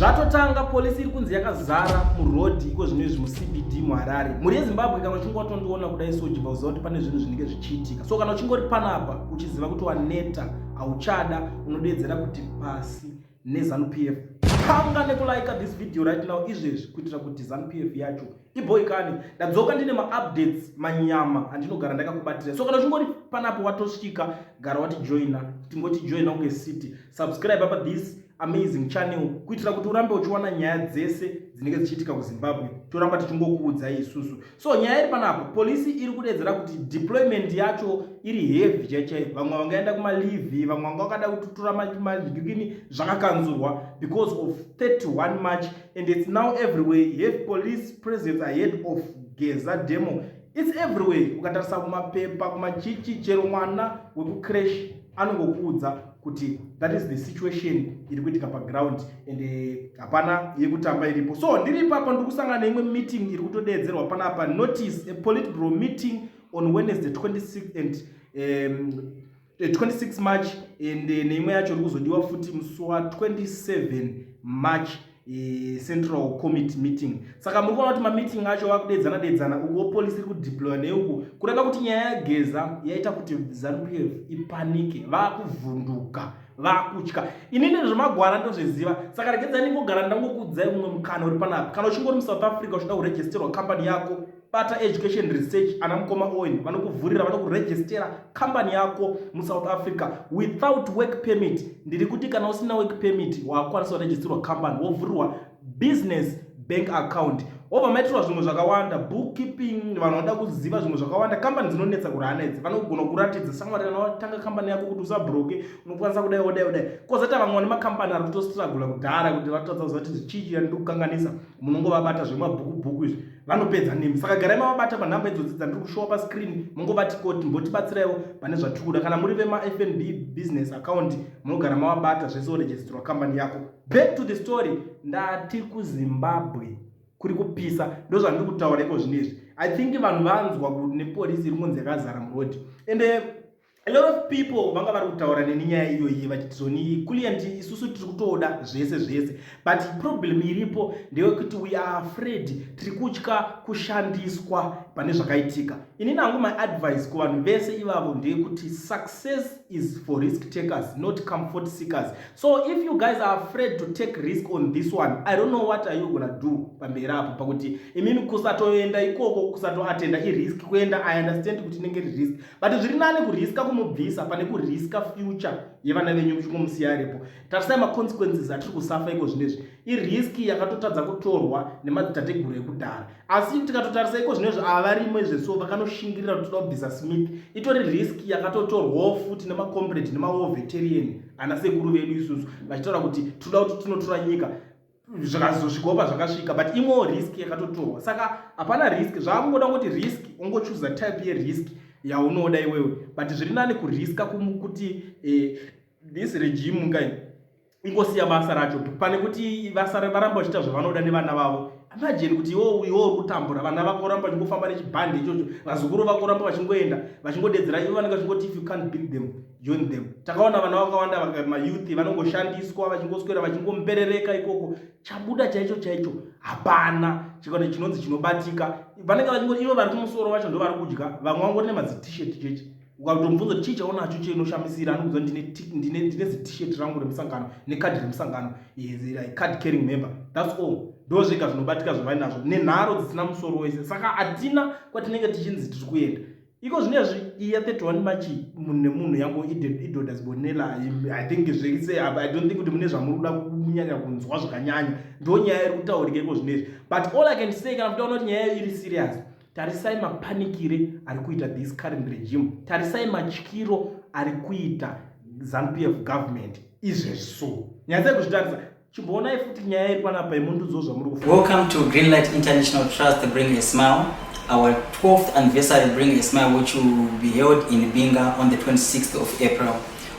Zvatotanga polisi iri kunzi yakazara murodhi iko zvinezvi muCBD muHarare. Muri yeZimbabwe kana uchinge watondiona kudai sojiba uziva kuti pane zvinhu zvinenge zvichiitika. So kana uchingori panapa uchiziva kuti waneta hauchada unodedzera kuti pasi neZANU-PF. Panga nekulike this video right now izvezvi kuitira kuti ZANU-PF yacho iboyikane. Ndadzoka ndine ma-updates manyama andinogara ndakakubatira. So kana uchingori panapo watosvika gara wati joina, tingoti joina unge city. Subscribe apa this amazing channel kuitira kuti urambe uchiwana nyaya dzese dzinenge dzichiitika kuZimbabwe. Toramba tichingokuudzai isusu. So nyaya iri panapo polisi iri kudedzera kuti deployment yacho iri heavy chaichai. Vamwe vangaenda kumaleave, vamwe vanga vakada kututura madhikini zvakakanzurwa because of 31 March and it's now everywhere. You have police presence ahead of Geza demo. It's everywhere. Ukatarisa kumapepa, kumachichi, chero mwana wekucrash anongokuudza kuti that is the situation iri kuitika paground and hapana yekutamba iripo. So ndiri papa ndikusangana neimwe meeting iri kutodedzerwa panapa, notice a politburo meeting on Wednesday 26 and 26 March and neimwe yacho iri kuzodiwa futi musi wa 27 March Central Committee meeting. Saka muri kuona kuti mameeting acho vakudedzana uko polisi iri kudeploya neuku kureva kuti nyaya yageza yaita kuti ZANU-PF ipanike, vakuvhunduka, vakutya. Inini zvemagwara ndozviziva, saka regedzai ningogara ndangokuudzai umwe mukana uri panapa. Kana uchingori muSouth Africa uchida kuregisterwa company yako, bata education research ana mukoma oil vanokuvhurira, vanokurejistera company yako muSouth Africa without work permit. Ndiri kuti kana usina work permit wakwanisa kuregisterwa company, wovhurirwa business bank account, obva maitirwa zvimwe zvakawanda, bookkeeping, vanhu vanoda kuziva zvimwe zvakawanda. Company dzinonetsa kurana idzi vanogona kuratidza shamwari kana watanga company yako kuti usabroke unokwanisa kudai. Kozota vamwe vane macompany ari kutostrugula kudhara kuti vatadza kuziva kuti chichi ndiri kukanganisa, munongovabata zvemabhuku izvi vanopedza nemi. Saka garai mavabata panhamba idzodzi dzandiri kushowa pascreen, mungovati koti mbotibatsiraiwo pane zvatikuda. Kana muri vemaFNB business account munogara mavabata zvese woregisterwa company yako. Back to the story, ndati kuZimbabwe kuri kupisa, ndo zvandiri kutaura iko zvinezvi. I think vanhu vanzwa kuti nepolisi iri kunzi yakazara murodhi and a lot of people vanga vari kutaura neni nyaya iyoyi vachiti zoni client isusu tiri kutoda zvese but problem iripo ndeyekuti we are afraid, tiri kutya kushandiswa pane zvakaitika. Inini hangu my advice kuvanhu vese ivavo ndeyekuti success is for risk takers, not comfort seekers. So if you guys are afraid to take risk on this one, I don't know what are you gonna do pamberi apo pakuti imini kusatoenda ikoko, kusatoatenda irisk kuenda. I understand kuti inenge risk, but zviri nani kuriska kumubvisa pane kuriska future yevana venyu muchimumusiyaripo. Tarisai maconsequences atiri kusafa iko zvinezvi. Iriski yakatotadza kutorwa nemadzitateguru ekudhara, asi tikatotarisa iko zvinezvi avarimo izveso vakanoshingirira kuti toda kubvisa Smith. Itori riski yakatotorwawo futi nemacomrade nemawo veteran ana sekuru vedu isusu vachitaura kuti toda kuti tinotora nyika zvakazosvikawo zvakasvika, but imwewo riski yakatotorwa. Saka hapana riski, zvakungoda kuti riski ungochuza type yeriski yaunoda iwewe, but zviri nani kuriska kuti this regime ngai ingosiya basa racho pane kuti varamba vachiita zvavanoda nevana vavo. Imagine kuti iwo uri kutambura vana vako voramba vachingofamba nechibhande ichocho, vazukuru vako voramba vachingoenda vachingodedzera ivo vanenge vachingoti if you can't beat them join them. Takaona vana vakawanda mayouth vanongoshandiswa vachingoswera vachingomberereka ikoko. Chabuda chaicho hapana chikaona chinonzi chinobatika. Vanenge vachingoti ivo vari kumusoro vacho ndo vari kudya, vamwe vangori nemazit-shirt cheche. Ukatomubvunza chii chaunacho chinoshamisira, anokuudza ndine zit-shirt rangu remusangano nekadhi remusangano, card carrying member, that's all. Ndozvega zvinobatika zvavai nazvo nenharo dzisina musoro wese. Saka hatina kwatinenge tichinzi tiri kuenda iko zvinezvi. Iya 31 March nemunhu yangu idhodha zibonela, I think zvese, I don't think kuti mune zvamuri kuda kunyanya kunzwa zvakanyanya, ndo nyaya iri kutaurika iko zvinezvi. But all I can say, kana mutaona kuti nyaya iri serious, tarisai mapanikire ari kuita this current regime, tarisai matyiro ari kuita ZANU-PF government izvezvo. Nyatsai kuzvitarisa. Welcome to Greenlight International Trust Bring a Smile, our 12th anniversary Bring a Smile, which will be held in Binga on the 26th of April.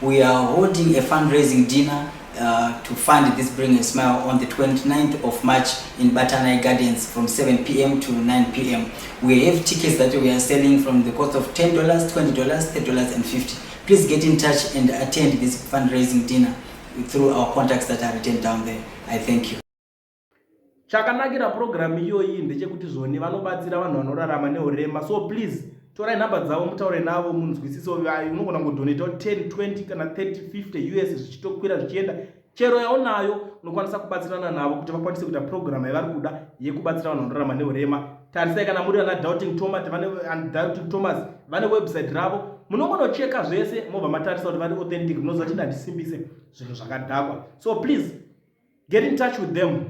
We are holding a fundraising dinner to fund this Bring a Smile on the 29th of March in Batanai Gardens from 7 p.m. to 9 p.m. We have tickets that we are selling from the cost of $10, $20, $30 and $50. Please get in touch and attend this fundraising dinner through our contacts that are written down there. I thank you. chakanakira program iyoyi ndechekuti zvoni vanobatsira vanhu vanorarama neurema. So please torai nhamba dzavo mutaure navo munzwisiso. Unogona kudonata 10 20 kana 30 50 US zvichitokwira zvichienda. Chero yaunayo unokwanisa kubatsirana navo kuti vakwanise kuita program yavari kuda yekubatsira vanhu vanorarama neurema. Tarisai kana muri ana Doubting Thomas vane website ravo, munongonocheka zvese mobva matarisa kuti vari authentic, munoziva kuti ndandisimbise zvinhu zvakadhakwa. So please get in touch with them.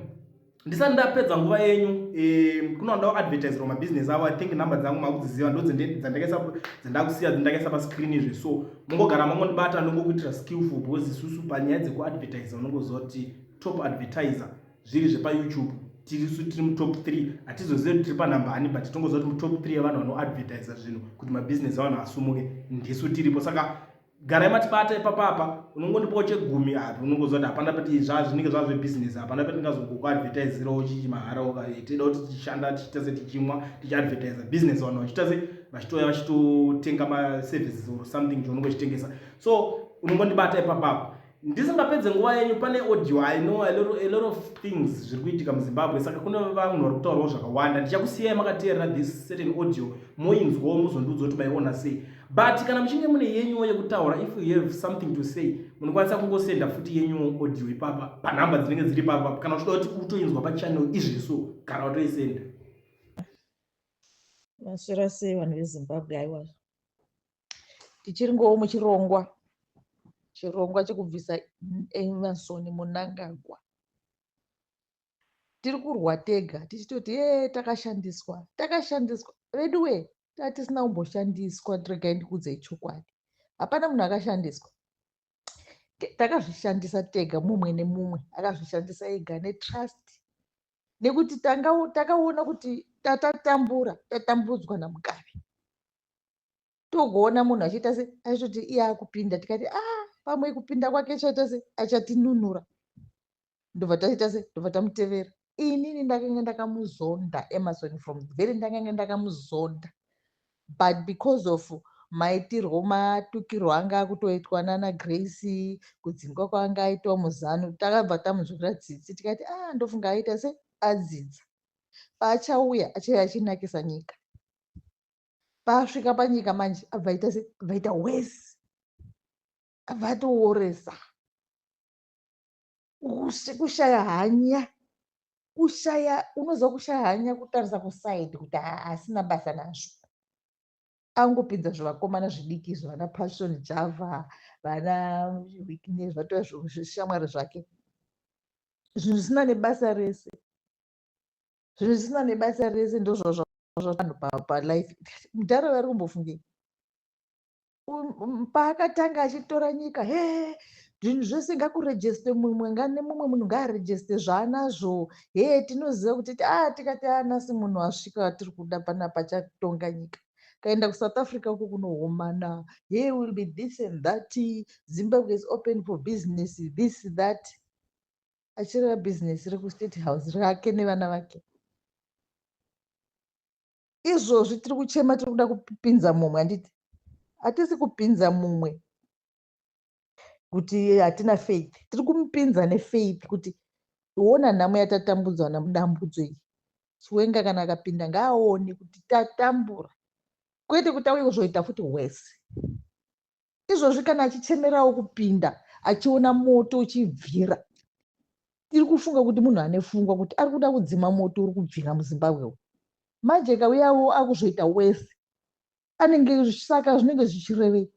Ndisati ndapedza nguva yenyu, kunodawo advertisera mabusiness avo. I think nhamba dzangu makudziziva ndo dzendakusiya dzendakaisa pascreen izvi. So mungogara mangondibata ndongokuitira skillful, because isusu panyaya dzekuadvertisa unongoziva kuti top advertiser zviri zvepaYouTube tiri mutop 3. hatizozivi kuti tiri panhambani, but tinongoziva kuti mutop 3 yevanhu vanoadvertisa zvinhu kuti mabusiness avanhu asumuke ndisu tiripo. Saka garai matibata ipapapa. Unongondipawo chegumi apo, unongoziva kuti hapana pati zvinenge zvazvebusiness, hapana pati ndingazokuadvertisirawo chichimahara tida kuti tichishanda tichita se tichimwa tichiadvertisa business vanhu vachita se vachitoya vachitotenga maservices or something chaunenge uchitengesa. So unongondibata ipapapa. Ndisingapedze nguva yenyu, pane audio I know a lot of things zviri kuitika muZimbabwe. Saka kune vanhu vari kutaurawo zvakawanda. Ndichakusiyai makateerera this certain audio moinzwawo muzondiudza kuti maiona sei. But kana muchinge mune yenyu yekutaura, if you have something to say, munokwanisa kungosenda futi yenyu audio ipapa panhamba dzinenge dziri papa. Kana uchida kuti utoinzwa pachannel izviso, kana utoisenda. Maswera sei vanhu veZimbabwe? Aiwa, tichiringowo muchirongwa chekubvisa Emerson Mnangagwa. Tiri kurwa tega tichitoti takashandiswa veduwe, tatisina kumboshandiswa. Regai ndikuudzei chokwadi, hapana munhu akashandiswa. Takazvishandisa tega, mumwe nemumwe akazvishandisa ega netrust, nekuti takaona kuti tatambudzwa naMugabe. Togoona munhu achiita se achitoti iye akupinda, tikati pamwe kupinda kwake chaita se achatinunura, ndobva taita se ndobva tamutevera. Inini ndakanga ndakamuzonda Emerson from very ndakanga ndakamuzonda, but because of maitirwo matukirwo anga akutoitwa nana Grace, kudzingwa kwaanga aitwa muZanu, takabva tamunzwira tsitsi tikati ndofunga aita se adzidza. Paachauya achauya achinakisa nyika. Paasvika panyika manje abva aita se abvaita wesi, abva atooresa, kushaya hanya, unoziva kushaya hanya, kutarisa kusaidi kuti asina basa nazvo. Angopinza zvevakomana zvidiki izvo, vana Passion Java, vana Weakness, vatova zvishamwari zvake, zvinhu zvisina nebasa rese. Ndozvo vanhu palife. Mudhara vari kumbofungei paakatanga achitora nyika, zvinhu zvese ngakurejeste mumwe nemumwe munhu ngaarejeste zvaanazvo. Tinoziva kuti tikati anasi munhu asvika tiri kuda panapa chatonga nyika. Kaenda kuSouth Africa uko kunohomana, will be this and that, Zimbabwe is open for business, this that. Achireva business rekuState House rake nevana vake. Izvozvi tiri kuchema, tiri kuda kupinza mumwe. Handiti hatisi kupinza mumwe kuti hatina faith, tiri kumupinza nefaith kuti uona nhamo yatatambudzwa namudambudzo iyi. Chiwenga kana akapinda ngaaone kuti tatambura, kwete kuti auye kuzoita futi wesi. Izvozvi kana achichemerawo kupinda, achiona moto uchibvira, tiri kufunga kuti munhu anefungwa kuti ari kuda kudzima moto uri kubvira muZimbabwe. Manje kauyawo akuzoita wesi, anenge saka zvinenge zvichirevei.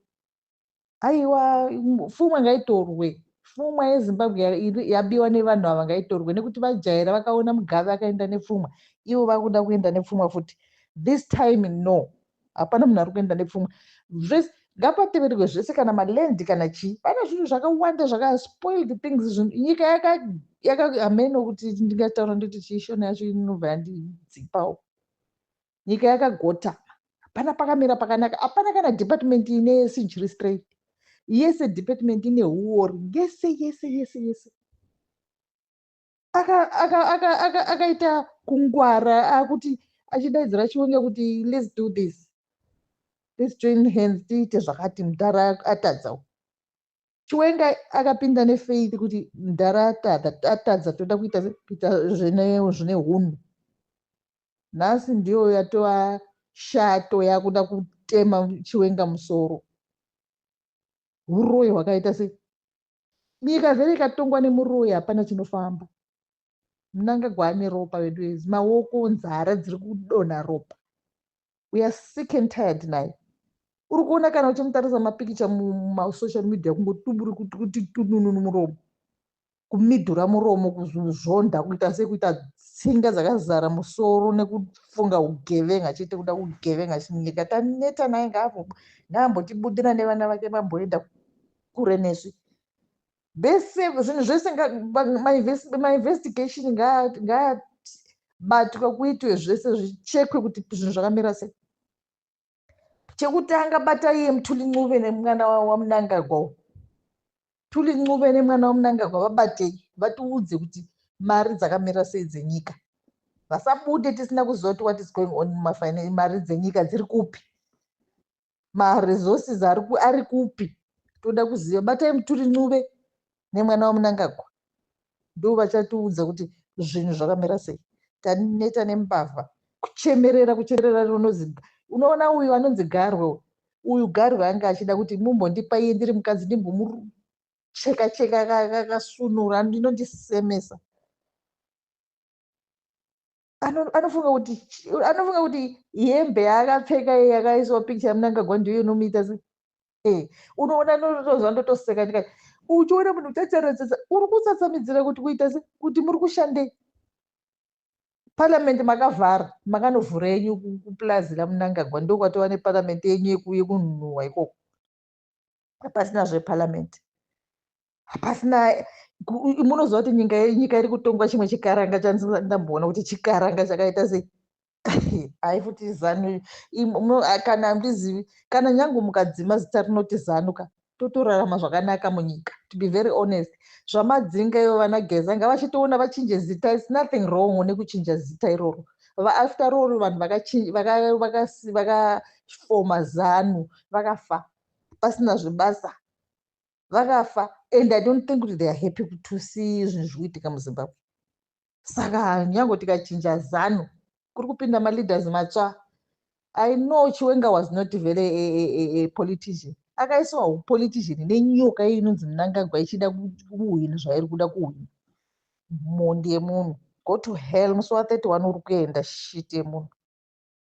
Aiwa, pfuma ngaitorwe, pfuma yeZimbabwe yabiwa nevanhu ava ngaitorwe, nekuti vajaira vakaona Mugabe akaenda nepfuma, ivo vakuda kuenda nepfuma futi. This time no, hapana munhu ari kuenda nepfuma. Ngapatevererwe zvese, kana malendi kana chii. Pane zvinhu zvakawanda zvakaspoiled things. Nyika yakaameno kuti ndingataura ndoti chiishona yacho inobva yandidzipawo. Nyika yakagota, hapana pakamira pakanaka, hapana kana department ine century straight. Yese department ine huori, yese. Akaita kungwara akuti achidaidzira Chiwenga kuti let's do this, let's join hands, tiite zvakati. Mudhara atadzawo. Chiwenga akapinda neFaith kuti ndaratadza toda kuita zvine hunhu. Nhasi ndiyo yatova shato yakuda kutema Chiwenga musoro. Uroyi hwakaita sei? Nyika zvere ikatongwa nemuroyi hapana chinofamba. Mnangagwa ane ropa wedu wezi, maoko, nzara dziri kudonha ropa. We are sick and tired naye. Uri kuona kana uchimutarisa mapikicha mumasocial media kungotuburi kuti tununu muromo, kumidhura muromo, kuzvonda, kuita sekuita tsinga dzakazara musoro nekufunga ugevenga, achiti kuda kugevenga nyika. Taneta naye ngapo ngaambotibudira nevana vake vamboenda kure nesu. Bese zvinhu zvese mainvestigation ngaabatwa kuitwe zvese zvichekwe kuti zvinhu zvakamira sei. Chekutanga bata iye Mutuli Ncube nemwana waMnangagwa. Mutuli Ncube nemwana waMnangagwa vabatei, vatiudze kuti mari dzakamira sei dzenyika. Vasabude tisina kuziva kuti what is going on mumafinance. Mari dzenyika dziri kupi, maresources ari kupi, toda kuziva. Batai Mutuli Ncube nemwana waMnangagwa ndo vachatiudza kuti zvinhu zvakamira sei. Taneta nembavha, kuchemerera unozi. Unoona uyu anonzi Garwe, uyu Garwe anga achida kuti mumbondipa iye ndiri mukadzi ndimbomucheka akasunura, ndinondisemesa. Anofunga kuti hembe yaakapfeka iye yakaiswa pikicha yaMnangagwa ndiyo inomuita sei? Unoona notozwa ndotoseka ndikati uchiona munhu uchacharatsa uri kutsatsamidzira kuti kuita sei, kuti muri kushandei. Parliament makavhara, makanovhura yenyu kupulazi raMnangagwa, ndokwatova neparliament yenyu yekunhuhwa ikoko. Hapasina zveparliament, hapasina. Munoziva kuti nyika iri kutongwa chimwe chikaranga chandamboona kuti chikaranga chakaita sei. Hai futi zanu kana ndizivi, kana nyange mukadzima zita rinoti zanuka totorarama zvakanaka munyika. To be very honest, zvamadzinga ivo vana Geza ngavachitoona vachinje zita. It's nothing wrong nekuchinja zita iroro. After all vanhu vakafoma ZANU vakafa pasina zvebasa, vakafa, and I don't think they are happy to see zvinhu zvirikuitika muZimbabwe. Saka nyange tikachinja ZANU kuri kupinda maleaders matsva. I know Chiwenga was not very a politician. Akaiswa politician nenyoka inonzi Mnangagwa ichida kuhwina zvairi kuda kuhwina. Mondi yemunhu. Go to hell. Musi wa 31 uri kuenda shit yemunhu.